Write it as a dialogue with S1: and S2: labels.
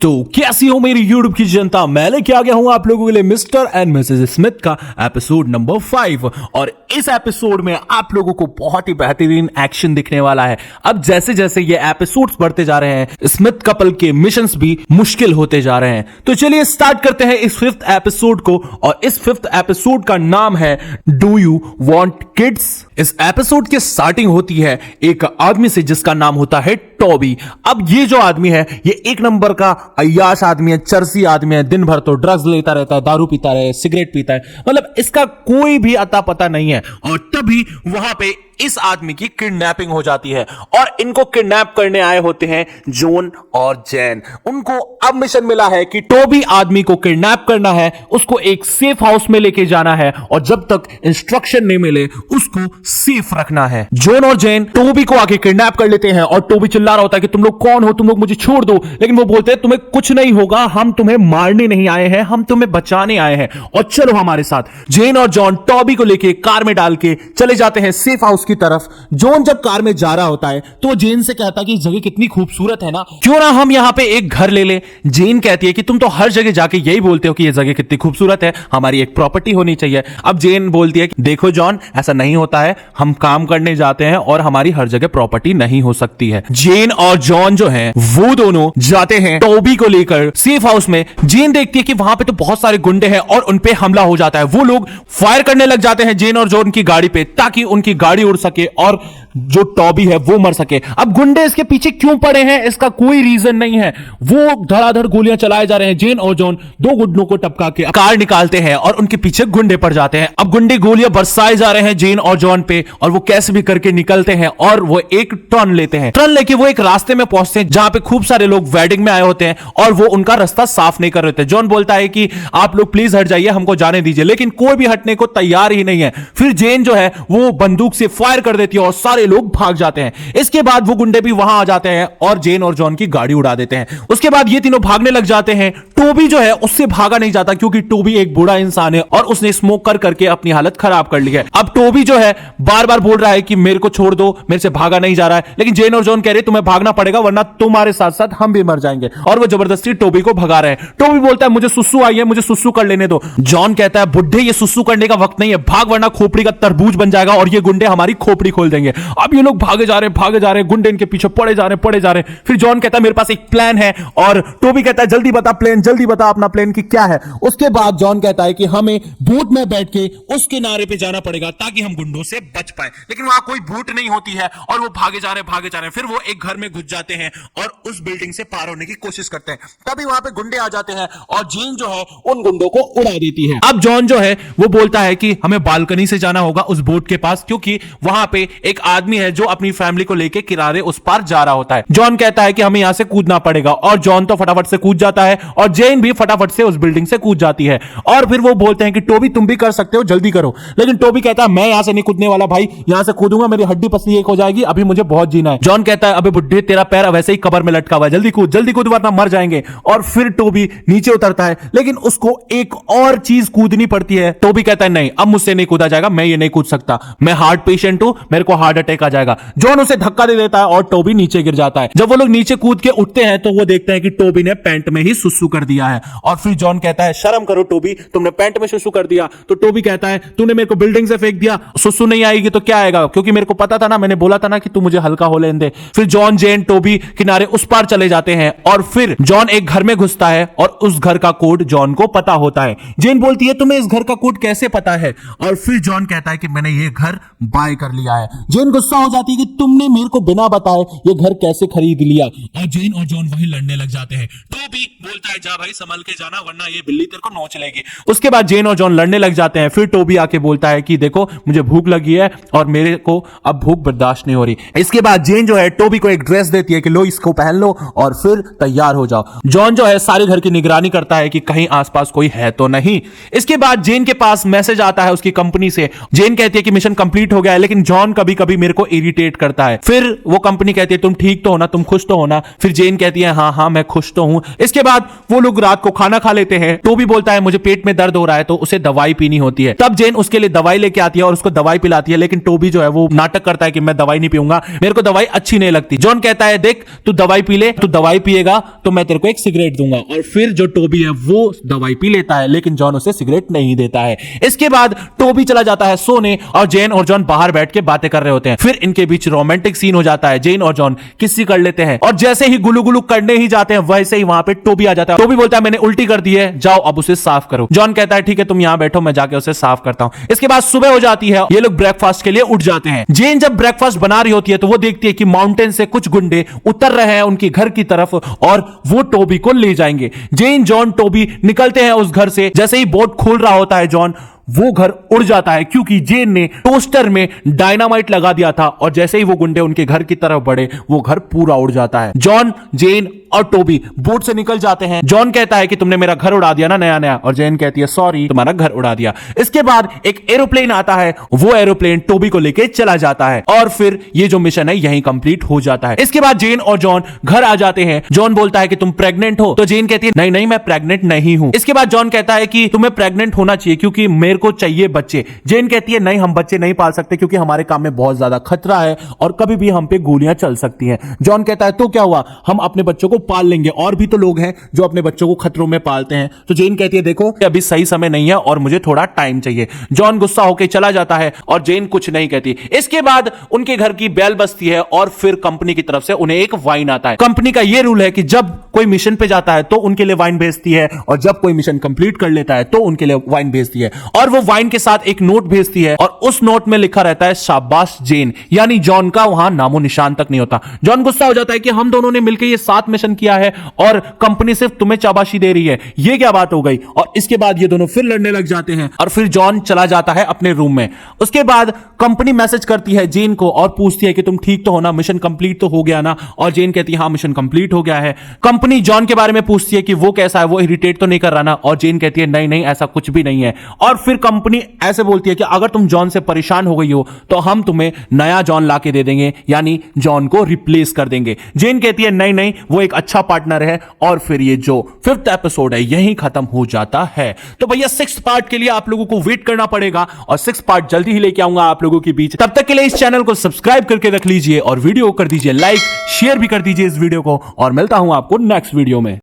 S1: तो कैसी हो मेरी यूट्यूब की जनता। मैं लेके आ गया हूं आप लोगों के लिए मिस्टर एंड मिसेस स्मिथ का एपिसोड नंबर 5। और इस एपिसोड में आप लोगों को बहुत ही बेहतरीन एक्शन दिखने वाला है। अब जैसे जैसे ये एपिसोड्स बढ़ते जा रहे हैं, स्मिथ कपल के मिशंस भी मुश्किल होते जा रहे हैं। तो चलिए स्टार्ट करते हैं इस 5th एपिसोड को। और इस 5th एपिसोड का नाम है डू यू वॉन्ट किड्स। इस एपिसोड की स्टार्टिंग होती है एक आदमी से जिसका नाम होता है टॉबी। अब ये जो आदमी है ये एक नंबर का अय्याश आदमी है, चरसी आदमी है। दिन भर तो ड्रग्स लेता रहता है, दारू पीता है, सिगरेट पीता है, मतलब इसका कोई भी अता पता नहीं है। और तभी वहां पे इस आदमी की किडनैपिंग हो जाती है और इनको किडनैप करने आए होते हैं जॉन और जैन। उनको अब मिशन मिला है कि टॉबी आदमी को किडनैप करना है, उसको एक सेफ हाउस में लेके जाना है और जब तक इंस्ट्रक्शन नहीं मिले उसको सेफ रखना है। जॉन और जैन टॉबी को आके किडनैप कर लेते हैं और टॉबी चिल्ला रहा होता है कि तुम लोग कौन हो, तुम लोग मुझे छोड़ दो। लेकिन वो बोलते हैं तुम्हें कुछ नहीं होगा, हम तुम्हें मारने नहीं आए हैं, हम तुम्हें बचाने आए हैं और चलो हमारे साथ। जैन और जॉन टॉबी को लेके कार में डाल के चले जाते हैं सेफ हाउस की तरफ। जॉन जब कार में जा रहा होता है तो जेन से कहता है कि जगह कितनी खूबसूरत है ना, क्यों ना हम यहां पे एक घर ले ले। जेन कहती है कि तुम तो हर जगह जाके यही बोलते हो कि ये जगह कितनी खूबसूरत है, हमारी एक प्रॉपर्टी होनी चाहिए। अब जेन बोलती है कि देखो जॉन, ऐसा नहीं होता है, हम काम करने जाते हैं और हमारी हर जगह प्रॉपर्टी नहीं हो सकती है। जेन और जॉन जो है वो दोनों जाते हैं टॉबी को लेकर सेफ हाउस में। जेन देखती है कि वहां पे तो बहुत सारे गुंडे हैं और उनपे हमला हो जाता है। वो लोग फायर करने लग जाते हैं जेन और जॉन की गाड़ी पे ताकि उनकी गाड़ी उड़ सके और जो टॉबी है वो मर सके। अब गुंडे इसके पीछे क्यों पड़े हैं इसका कोई रीजन नहीं है, वो धड़ाधड़ गोलियां चलाए जा रहे हैं। जेन और जॉन दो गुंडों को टपका के कार निकालते हैं और उनके पीछे गुंडे पड़ जाते हैं। अब गुंडे गोलियां बरसाए जा रहे हैं जेन और जॉन पे और वो कैसे भी करके निकलते हैं और वो एक टर्न लेते हैं। टर्न लेके वो एक रास्ते में पहुंचते हैं जहां पे खूब सारे लोग वेडिंग में आए होते हैं और वो उनका रास्ता साफ नहीं कर रहे थे। जॉन बोलता है कि आप लोग प्लीज हट जाइए, हमको जाने दीजिए, लेकिन कोई भी हटने को तैयार ही नहीं है। फिर जेन जो है वो बंदूक से फायर कर देती है और सारे लोग भाग जाते हैं। इसके बाद वो गुंडे भी वहां आ जाते हैं और जेन और जॉन की गाड़ी उड़ा देते हैं। उसके बाद ये तीनों भागने लग जाते हैं। टोबी जो है उससे भागा नहीं जाता क्योंकि टोबी एक बूढ़ा इंसान है और उसने स्मोक कर करके अपनी हालत खराब कर ली है। अब टोबी जो है बार बार बोल रहा है कि मेरे को छोड़ दो, मेरे से भागा नहीं जा रहा है, लेकिन जेन और जॉन कह रहे तुम्हें भागना पड़ेगा वरना तुम्हारे साथ साथ हम भी मर जाएंगे। और वो जबरदस्ती टोबी को भगा रहे हैं। टोबी बोलता है मुझे सुसु आई है, मुझे सुसु कर लेने दो। जॉन कहता है बुड्ढे ये सुसु करने का वक्त नहीं है, भाग वरना खोपड़ी का तरबूज बन जाएगा और ये गुंडे हमारी खोपड़ी खोल देंगे। अब ये लोग भागे जा रहे हैं, गुंडे इनके पीछे पड़े जा रहे हैं। फिर जॉन कहता है मेरे पास एक प्लान है और टोबी कहता है जल्दी बता प्लान, जल्दी बता अपना प्लान की क्या है। उसके बाद जॉन कहता है कि हमें बोट में बैठ के उस किनारे पे जाना पड़ेगा ताकि हम गुंडों से बच पाए। लेकिन वहां कोई बोट नहीं होती है और वो भागे जा रहे हैं। फिर वो एक घर में घुस जाते हैं और उस बिल्डिंग से पार होने की कोशिश करते हैं। तभी वहां पे गुंडे आ जाते हैं और जेन जो है उन गुंडों को उड़ा देती है। अब जॉन जो है वो बोलता है कि हमें बालकनी से जाना होगा उस बोट के पास, क्योंकि वहां पे एक आदमी है जो अपनी फैमिली को लेके किनारे उस पार जा रहा होता है। जॉन कहता है कि हमें यहां से कूदना पड़ेगा और जॉन तो फटाफट से कूद जाता है और जेन भी फटाफट से उस बिल्डिंग से कूद जाती है। और फिर वो बोलते हैं कि टोबी तुम भी कर सकते हो, जल्दी करो। लेकिन टोबी कहता है मैं यहां से नहीं कूदने वाला भाई, यहां से कूदूंगा मेरी हड्डी पसली एक हो जाएगी, अभी मुझे बहुत जीना है। जॉन कहता है अबे बुड्ढे तेरा पैर वैसे ही कब्र में लटका हुआ है, जल्दी कूद वरना मर जाएंगे। और फिर टोबी नीचे उतरता है लेकिन उसको एक और चीज कूदनी पड़ती है। टोबी कहता है नहीं अब मुझसे नहीं कूदा जाएगा, मैं ये नहीं कूद सकता, मैं हार्ट पेशेंट हूं, मेरे को हार्ट अटैक आ जाएगा। जॉन उसे धक्का दे देता है और टोबी नीचे गिर जाता है। जब वो लोग नीचे कूद के उठते हैं तो वो देखते हैं कि टोबी ने पैंट में ही सुसु कर दिया है। और फिर जॉन कहता है शर्म करो टोबी, तुमने पैंट में सुसु कर दिया। तो टोबी कहता है तूने मेरे को बिल्डिंग से फेंक दिया, सुसु नहीं आएगी तो क्या आएगा, क्योंकि मेरे को पता था ना, मैंने बोला था ना कि तू मुझे हल्का हो लेने दे। फिर जॉन जेन टोबी किनारे उस पार चले जाते हैं और फिर जॉन एक घर में घुसता है और उस घर का कोड जॉन को पता होता है। जेन बोलती है तुम्हें इस घर का कोड कैसे पता है, और फिर जॉन कहता है कि मैंने ये घर बाय कर लिया है। जेन गुस्सा हो जाती है कि तुमने मेरे को बिना बताए ये घर कैसे खरीद लिया। और जेन और जॉन वहीं लड़ने लग जाते हैं। टोबी बोलता है जा भाई संभल के जाना वरना ये बिल्ली तेरे को नोच लेगी। उसके बाद जेन और जॉन लड़ने लग जाते हैं। फिर टोबी आके बोलता है कि देखो मुझे भूख लगी है और मेरे को अब भूख बर्दाश्त नहीं हो रही। इसके बाद जेन जो है टोबी को एक ड्रेस देती है कि लो इसको पहन लो और फिर तैयार हो जाओ। जॉन जो है सारे घर की निगरानी करता है कि कहीं आसपास कोई है तो नहीं। इसके बाद जेन के पास मैसेज आता है उसकी कंपनी से। जेन कहती है कि मिशन कंप्लीट हो गया है, लेकिन जॉन कभी कभी मेरे मेरे को इरिटेट करता है। फिर वो कंपनी कहती है तुम ठीक तो हो ना, तुम खुश तो हो ना। फिर जेन कहती है हाँ हाँ मैं खुश तो हूं। इसके बाद वो लोग रात को खाना खा लेते हैं। टोबी बोलता है मुझे पेट में दर्द हो रहा है, तो उसे दवाई पीनी होती है। तब जेन उसके लिए दवाई लेके आती है और उसको दवाई पिलाती है, लेकिन टोबी जो है वो नाटक करता है कि मैं दवाई नहीं पीऊंगा, मेरे को दवाई अच्छी नहीं लगती। जॉन कहता है देख तू दवाई पी ले, तू दवाई पिएगा तो मैं तेरे को एक सिगरेट दूंगा। और फिर जो टोबी है वो दवाई पी लेता है, लेकिन जॉन उसे सिगरेट नहीं देता है। इसके बाद टोबी चला जाता है सोने और जेन और जॉन बाहर बैठ के बातें कर रहे होते हैं। फिर इनके बीच रोमांटिक सीन हो जाता है। जेन और जॉन किसी कर लेते हैं और जैसे ही गुलू गुलू करने ही जाते हैं वैसे ही वहां पे टोबी आ जाता है। टोबी बोलता है मैंने उल्टी कर दी है, जाओ अब उसे साफ करो। जॉन कहता है ठीक है तुम यहां बैठो, मैं जाके उसे साफ करता हूं। इसके बाद सुबह हो जाती है, ये लोग ब्रेकफास्ट के लिए उठ जाते हैं। जेन जब ब्रेकफास्ट बना रही होती है तो वो देखती है कि माउंटेन से कुछ गुंडे उतर रहे हैं उनके घर की तरफ और वो टोबी को ले जाएंगे। जेन जॉन टोबी निकलते हैं उस घर से। जैसे ही बोट खोल रहा होता है जॉन, वो घर उड़ जाता है क्योंकि जेन ने टोस्टर में डायनामाइट लगा दिया था और जैसे ही वो गुंडे उनके घर की तरफ बढ़े वो घर पूरा उड़ जाता है। जॉन, जेन और टोबी बोट से निकल जाते हैं। जॉन कहता है कि तुमने मेरा घर उड़ा दिया ना नया नया, और जेन कहती है सॉरी तुम्हारा घर उड़ा दिया। इसके बाद एक एरोप्लेन आता है, वो एरोप्लेन टोबी को लेके चला जाता है और फिर ये जो मिशन है यहीं कंप्लीट हो जाता है। इसके बाद जेन और जॉन घर आ जाते हैं। जॉन बोलता है कि तुम प्रेग्नेंट हो, तो जेन कहती है नहीं नहीं मैं प्रेग्नेंट नहीं हूं। इसके बाद जॉन कहता है कि तुम्हें प्रेग्नेंट होना चाहिए क्योंकि मेरे को चाहिए बच्चे। जेन कहती है नहीं हम बच्चे नहीं पाल सकते क्योंकि हमारे काम में बहुत ज्यादा खतरा है और कभी भी हम पे गोलियां चल सकती हैं। जॉन कहता है तो क्या हुआ, हम अपने बच्चों को पाल लेंगे, और भी तो लोग हैं जो अपने बच्चों को खतरों में पालते हैं। तो जेन कहती है देखो अभी सही समय नहीं है और मुझे थोड़ा टाइम चाहिए। जॉन गुस्सा होकर चला जाता है और जेन कुछ नहीं कहती। इसके बाद उनके घर की बेल बजती है और फिर कंपनी की तरफ से उन्हें एक वाइन आता है। कंपनी का यह रूल है कि जब कोई मिशन पे जाता है तो उनके लिए वाइन भेजती है और जब कोई मिशन कंप्लीट कर लेता है तो उनके लिए वाइन भेजती है। और वो वाइन के साथ एक नोट भेजती है और उस नोट में लिखा रहता है शाबाश जेन, यानी जॉन का वहां नामो निशान तक नहीं होता। जॉन गुस्सा हो जाता है कि हम दोनों ने मिलकर ये 7 मिशन किया है और कंपनी सिर्फ तुम्हें शाबाशी दे रही है, ये क्या बात हो गई। और इसके बाद ये दोनों फिर लड़ने लग जाते हैं और फिर जॉन चला जाता है अपने रूम में। उसके बाद कंपनी मैसेज करती है जेन को और पूछती है कि तुम ठीक तो हो ना, मिशन कंप्लीट तो हो गया ना। और जेन कहती है हाँ मिशन कंप्लीट हो गया है। कंपनी जॉन के बारे में पूछती है कि वो कैसा है, वो इरिटेट तो नहीं कर रहा ना। और जेन कहती है नहीं नहीं ऐसा कुछ भी नहीं है। और फिर कंपनी ऐसे बोलती है कि अगर तुम जॉन से परेशान हो गई हो तो हम तुम्हें नया जॉन लाके दे देंगे, यानी जॉन को रिप्लेस कर देंगे। जेन कहती है नहीं नहीं वो एक अच्छा पार्टनर है। और फिर ये जो 5th एपिसोड है यहीं खत्म हो जाता है। तो भैया 6th पार्ट के लिए आप लोगों को वेट करना पड़ेगा और 6th पार्ट जल्दी ही लेके आऊंगा आप लोगों के बीच। तब तक के लिए इस चैनल को सब्सक्राइब करके रख लीजिए और वीडियो कर दीजिए लाइक, शेयर भी कर दीजिए इस वीडियो को, और मिलता हूं आपको नेक्स्ट वीडियो में।